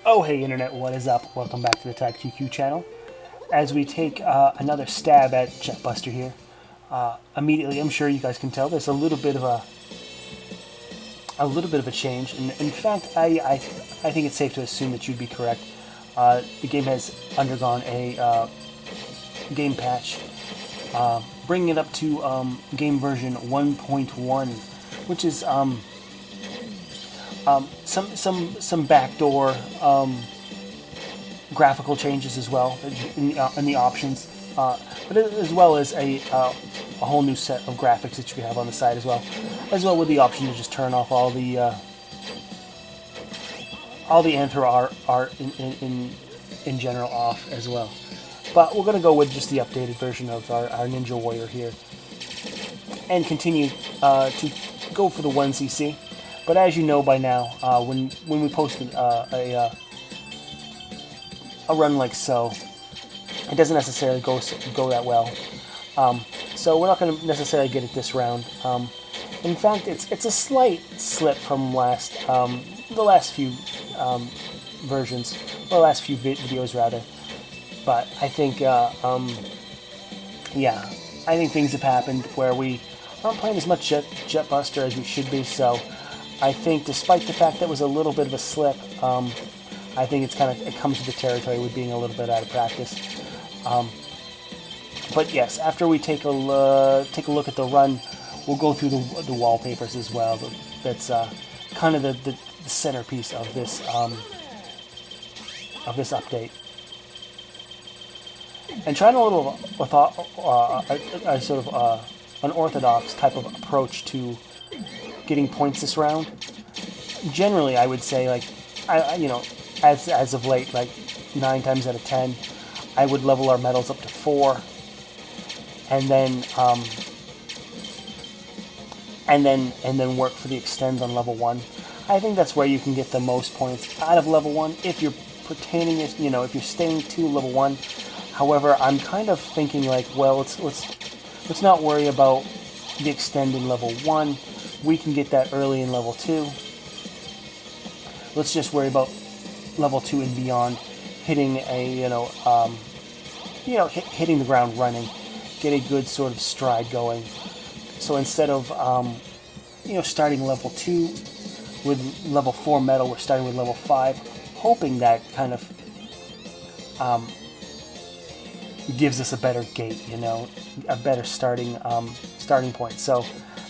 Oh hey internet, what is up? Welcome back to the Type QQ channel. As we take another stab at Jetbuster here, immediately I'm sure you guys can tell there's a little bit of a change. And in fact, I think it's safe to assume that you'd be correct. The game has undergone a game patch, bringing it up to game version 1.1, which is some backdoor graphical changes as well in the options, but as well as a whole new set of graphics that you have on the side as well with the option to just turn off all the Anthro art in general off as well. But we're going to go with just the updated version of our Ninja Warrior here and continue to go for the 1cc. But as you know by now, when we post a run like so, it doesn't necessarily go that well. So we're not going to necessarily get it this round. In fact, it's a slight slip from the last few versions, or the last few videos rather. But I think, yeah, I think things have happened where we aren't playing as much Jetbuster as we should be. So I think, despite the fact that it was a little bit of a slip, I think it comes with the territory with being a little bit out of practice. But yes, after we take a look at the run, we'll go through the wallpapers as well. That's kind of the centerpiece of this update. And trying a little a sort of unorthodox type of approach to getting points this round. Generally, I would say, like, as of late, like 9 times out of 10, I would level our medals up to 4, and then work for the extends on level 1. I think that's where you can get the most points out of level 1 if you're pertaining it, if you're staying to level 1. However, I'm kind of thinking, like, well, let's not worry about the extend in level 1. We can get that early in level 2. Let's just worry about level 2 and beyond, hitting hitting the ground running, get a good sort of stride going. So instead of starting level 2 with level 4 metal, we're starting with level 5, hoping that kind of gives us a better gate, a better starting point. So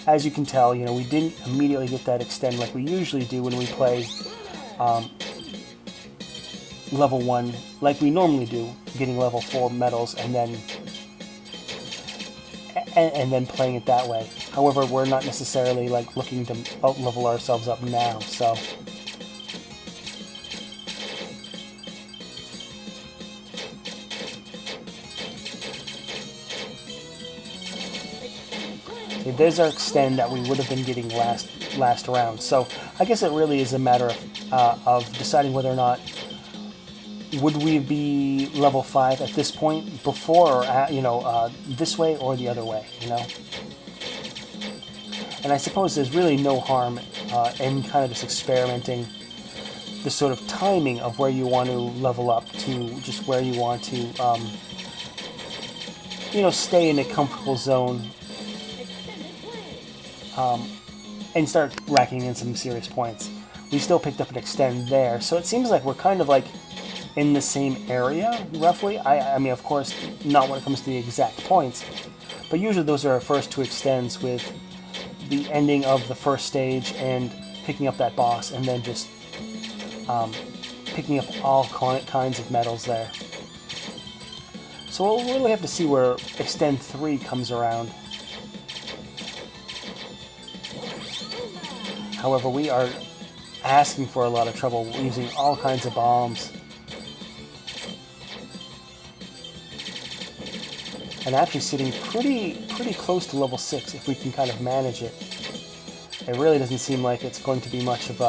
as you can tell, we didn't immediately get that extend like we usually do when we play level 1 like we normally do, getting level 4 medals and then playing it that way. However, we're not necessarily like looking to out-level ourselves up now, so there's our extend that we would have been getting last round. So I guess it really is a matter of deciding whether or not would we be level 5 at this point before, or this way or the other way, And I suppose there's really no harm in kind of just experimenting the sort of timing of where you want to level up to just where you want to, stay in a comfortable zone. And start racking in some serious points. We still picked up an extend there, so it seems like we're kind of like in the same area, roughly. I mean, of course, not when it comes to the exact points, but usually those are our first 2 extends, with the ending of the first stage and picking up that boss, and then just picking up all kinds of medals there. So we'll really have to see where extend 3 comes around. However, we are asking for a lot of trouble using all kinds of bombs. And actually sitting pretty close to level 6 if we can kind of manage it. It really doesn't seem like it's going to be much of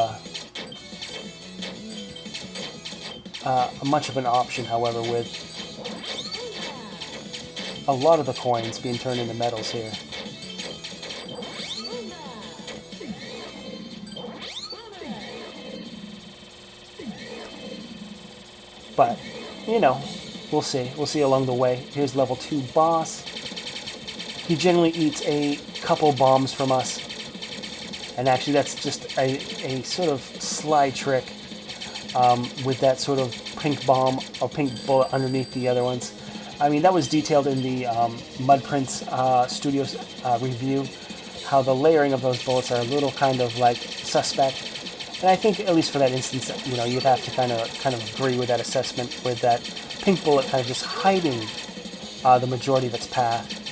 an option, however, with a lot of the coins being turned into medals here. But, you know, we'll see. We'll see along the way. Here's level 2 boss. He generally eats a couple bombs from us. And actually that's just a sort of sly trick with that sort of pink bomb or pink bullet underneath the other ones. I mean, that was detailed in the Mud Prince Studios review, how the layering of those bullets are a little kind of like suspect. And I think, at least for that instance, you know, you'd have to kind of agree with that assessment, with that pink bullet kind of just hiding the majority of its path.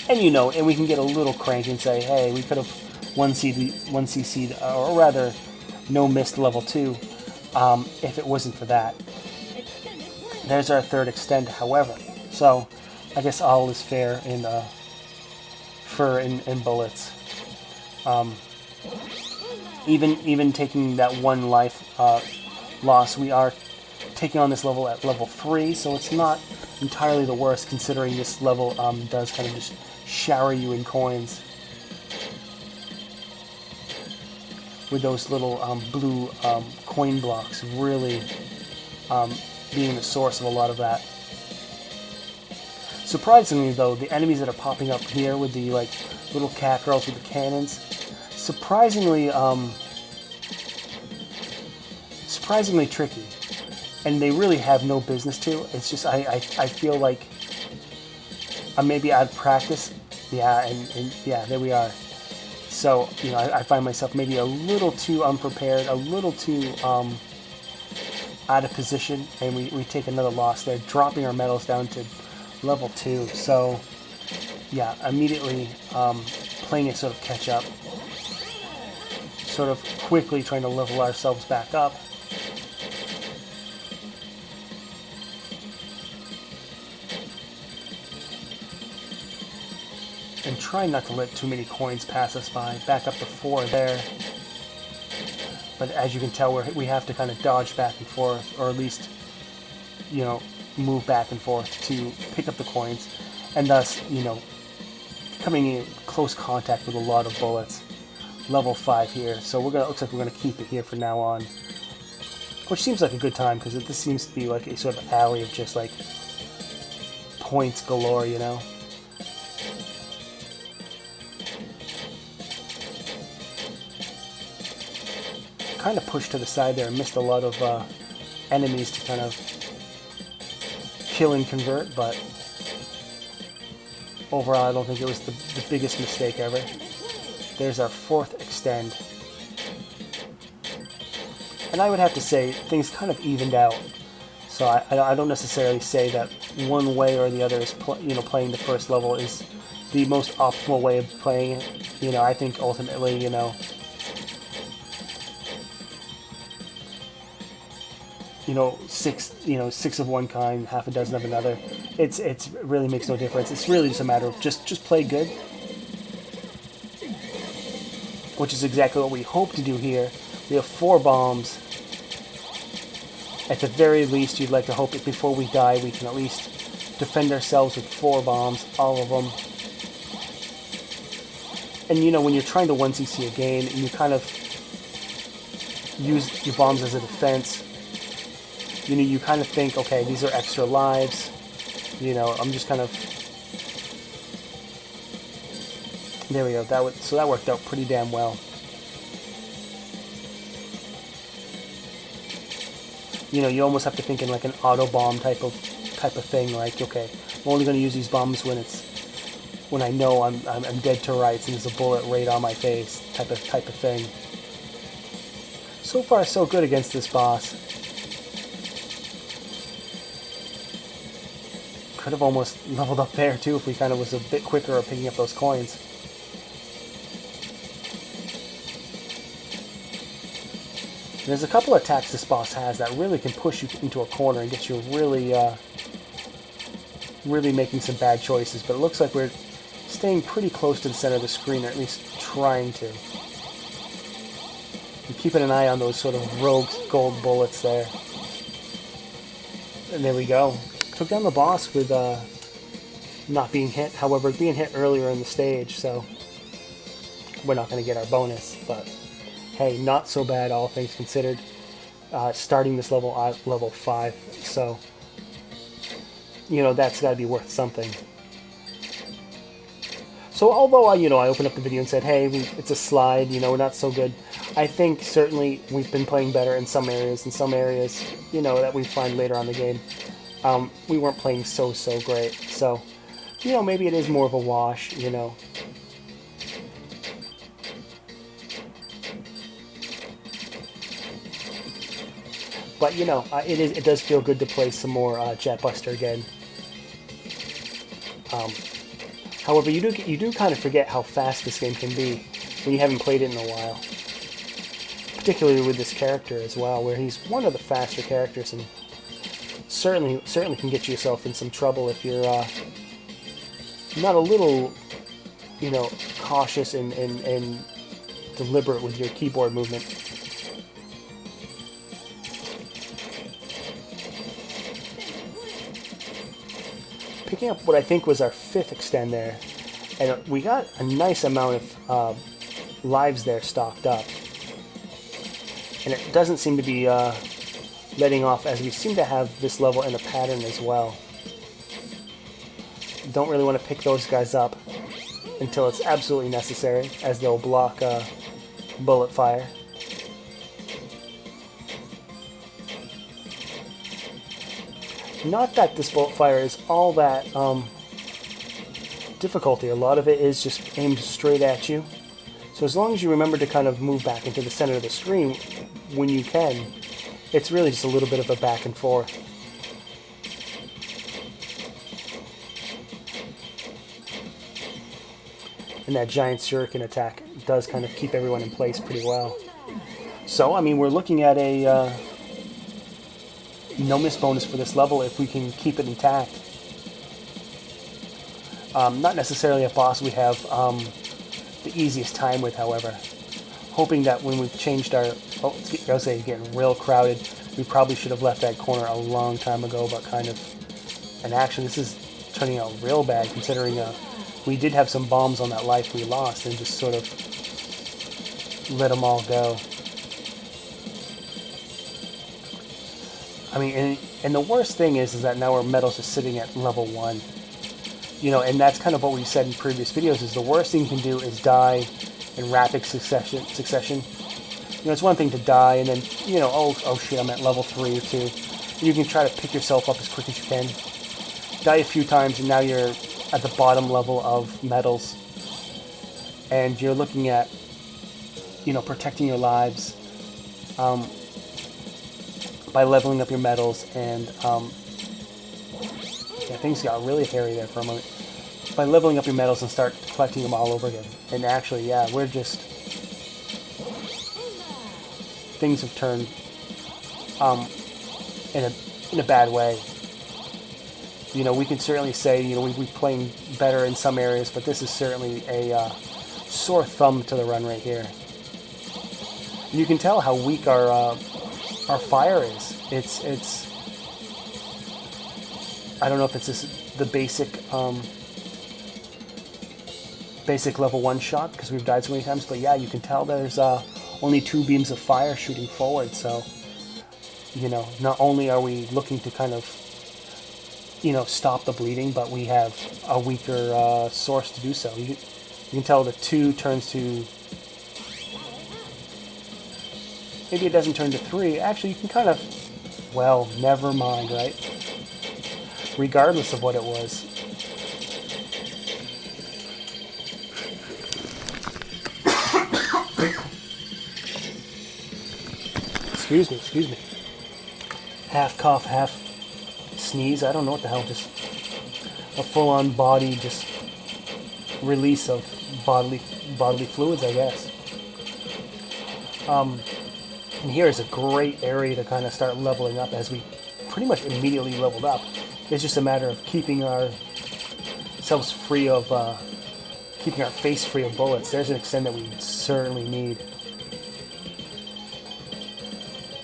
And you know, and we can get a little cranky and say, hey, we could have 1cc'd, or rather, no missed level 2 if it wasn't for that. There's our third extend, however. So, I guess all is fair in bullets. Even taking that one life loss, we are taking on this level at level 3, so it's not entirely the worst, considering this level does kind of just shower you in coins with those little blue coin blocks really being the source of a lot of that. Surprisingly, though, the enemies that are popping up here with the like little cat girls with the cannons, surprisingly tricky, and they really have no business to. It's just I feel like maybe I'd practice, yeah, and yeah, there we are. So you know, I find myself maybe a little too unprepared, a little too out of position, and we take another loss there, dropping our medals down to level 2. So yeah, immediately playing a sort of catch up, sort of quickly trying to level ourselves back up. And try not to let too many coins pass us by. Back up to 4 there. But as you can tell, we have to kind of dodge back and forth, or at least, you know, move back and forth to pick up the coins, and thus, you know, coming in close contact with a lot of bullets. Level 5 here, so looks like we're gonna keep it here from now on, which seems like a good time because this seems to be like a sort of alley of just like points galore, you know. Kind of pushed to the side there and missed a lot of enemies to kind of kill and convert, but overall I don't think it was the biggest mistake ever. There's our 4th extend. And I would have to say things kind of evened out. So I don't necessarily say that one way or the other is playing the first level is the most optimal way of playing it. You know, I think ultimately, you know, six of one kind, half a dozen of another. It really makes no difference. It's really just a matter of just play good, which is exactly what we hope to do here. We have 4 bombs. At the very least, you'd like to hope that before we die, we can at least defend ourselves with 4 bombs, all of them. And you know, when you're trying to 1cc a game, and you kind of use your bombs as a defense, you know, you kind of think, okay, these are extra lives. You know, I'm just kind of... There we go. So that worked out pretty damn well. You know, you almost have to think in like an auto bomb type of thing. Like, okay, I'm only going to use these bombs when I know I'm dead to rights and there's a bullet right on my face. Type of thing. So far, so good against this boss. Could have almost leveled up there too if we kind of was a bit quicker at picking up those coins. There's a couple of attacks this boss has that really can push you into a corner and get you really making some bad choices, but it looks like we're staying pretty close to the center of the screen, or at least trying to. And keeping an eye on those sort of rogue gold bullets there. And there we go. Took down the boss with not being hit. However, being hit earlier in the stage, so we're not going to get our bonus. But hey, not so bad, all things considered. starting this level at level 5. So, that's got to be worth something. So although I opened up the video and said, hey, it's a slide, we're not so good, I think certainly we've been playing better in some areas. In some areas, that we find later on in the game, we weren't playing so great. So, maybe it is more of a wash, But, it does feel good to play some more Jetbuster again. However, you do kind of forget how fast this game can be when you haven't played it in a while. Particularly with this character as well, where he's one of the faster characters, and certainly can get yourself in some trouble if you're not a little, cautious and deliberate with your keyboard movement. Picking up what I think was our 5th extend there, and we got a nice amount of lives there stocked up, and it doesn't seem to be letting off, as we seem to have this level in a pattern as well. Don't really want to pick those guys up until it's absolutely necessary, as they'll block bullet fire. Not that this bullet fire is all that difficulty. A lot of it is just aimed straight at you. So as long as you remember to kind of move back into the center of the screen when you can, it's really just a little bit of a back and forth. And that giant shuriken attack does kind of keep everyone in place pretty well. So, I mean, we're looking at a no miss bonus for this level if we can keep it intact. Not necessarily a boss we have the easiest time with, however. Hoping that when we've changed our... Oh, I was saying, getting real crowded. We probably should have left that corner a long time ago, but kind of... And actually, this is turning out real bad, considering we did have some bombs on that life we lost, and just sort of let them all go. I mean, and the worst thing is that now our medals are sitting at level 1. And that's kind of what we said in previous videos, is the worst thing you can do is die in rapid succession. It's one thing to die and then, oh shit, I'm at level 3 or 2. You can try to pick yourself up as quick as you can. Die a few times and now you're at the bottom level of medals. And you're looking at, protecting your lives by leveling up your medals, and things got really hairy there for a moment. By leveling up your medals and start collecting them all over again. And actually, yeah, we're just... Things have turned in a bad way. We can certainly say, we're playing better in some areas, but this is certainly a sore thumb to the run right here. You can tell how weak our fire is. It's I don't know if it's the basic level 1 shot, because we've died so many times, but yeah, you can tell there's only 2 beams of fire shooting forward, so not only are we looking to kind of stop the bleeding, but we have a weaker source to do so. You can tell the 2 turns to... Maybe it doesn't turn to 3. Actually, you can kind of... Well, never mind, right? Regardless of what it was. Excuse me. Half cough, half sneeze. I don't know what the hell. Just a full-on body, just release of bodily fluids, I guess. And here is a great area to kind of start leveling up, as we pretty much immediately leveled up. It's just a matter of keeping ourselves free of, keeping our face free of bullets. There's an extend that we certainly need.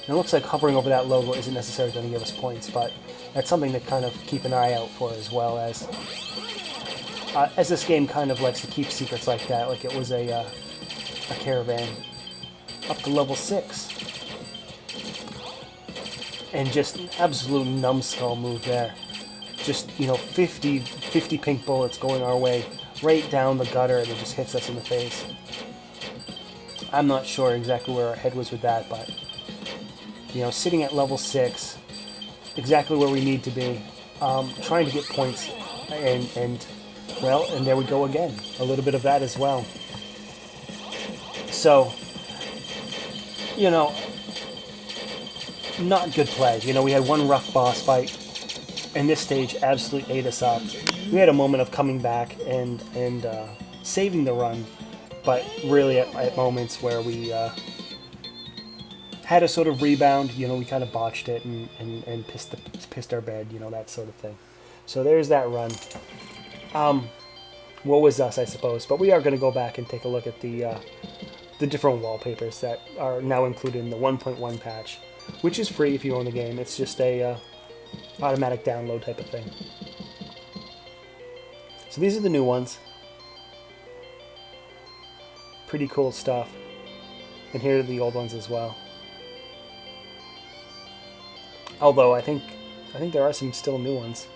And it looks like hovering over that logo isn't necessarily going to give us points, but that's something to kind of keep an eye out for, as well as this game kind of likes to keep secrets like that, like it was a caravan. Up to level 6. And just an absolute numbskull move there. Just, 50 pink bullets going our way, right down the gutter, and it just hits us in the face. I'm not sure exactly where our head was with that, but, sitting at level 6, exactly where we need to be, trying to get points, and there we go again. A little bit of that as well. So, not good play. We had one rough boss fight, and this stage absolutely ate us up. We had a moment of coming back and saving the run, but really at moments where we had a sort of rebound, we kind of botched it and pissed our bed, that sort of thing. So there's that run. Woe was us, I suppose. But we are going to go back and take a look at the different wallpapers that are now included in the 1.1 patch, which is free if you own the game. It's just a automatic download type of thing. So these are the new ones. Pretty cool stuff. And here are the old ones as well. Although I think there are some still new ones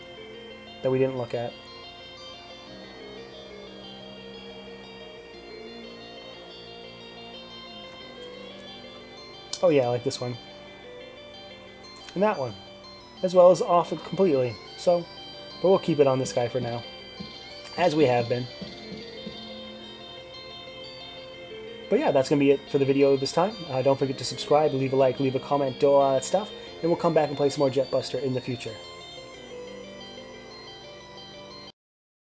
that we didn't look at. Oh yeah, I like this one. And that one. As well as off it completely. So, but we'll keep it on this guy for now. As we have been. But yeah, that's going to be it for the video this time. Don't forget to subscribe, leave a like, leave a comment, do all that stuff. And we'll come back and play some more Jetbuster in the future.